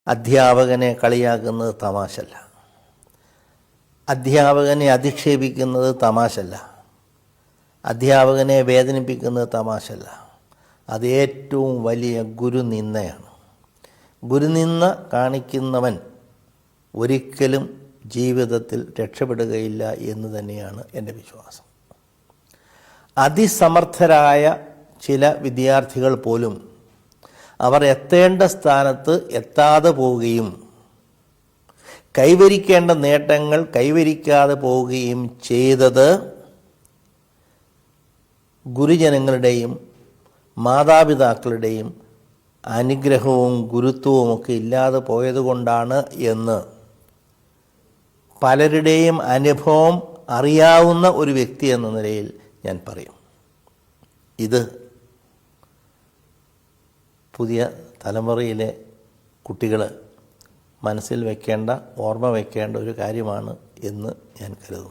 അധ്യാപകനെ കളിയാക്കുന്നത് തമാശല്ല, അധ്യാപകനെ അധിക്ഷേപിക്കുന്നത് തമാശല്ല, അധ്യാപകനെ വേദനിപ്പിക്കുന്നത് തമാശല്ല. അത് ഏറ്റവും വലിയ ഗുരുനിന്ദയാണ്. ഗുരുനിന്ദ കാണിക്കുന്നവൻ ഒരിക്കലും ജീവിതത്തിൽ രക്ഷപ്പെടുകയില്ല എന്ന് തന്നെയാണ് എൻ്റെ വിശ്വാസം. അതിസമർത്ഥരായ ചില വിദ്യാർത്ഥികൾ പോലും അവർ എത്തേണ്ട സ്ഥാനത്ത് എത്താതെ പോവുകയും കൈവരിക്കേണ്ട നേട്ടങ്ങൾ കൈവരിക്കാതെ പോവുകയും ചെയ്തത് ഗുരുജനങ്ങളുടെയും മാതാപിതാക്കളുടെയും അനുഗ്രഹവും ഗുരുത്വവുമൊക്കെ ഇല്ലാതെ പോയതുകൊണ്ടാണ് എന്ന് പലരുടെയും അനുഭവം അറിയാവുന്ന ഒരു വ്യക്തി എന്ന നിലയിൽ ഞാൻ പറയും. ഇത് പുതിയ തലമുറയിലെ കുട്ടികൾ മനസ്സിൽ വയ്ക്കേണ്ട, ഓർമ്മ വയ്ക്കേണ്ട ഒരു കാര്യമാണ് എന്ന് ഞാൻ കരുതുന്നു.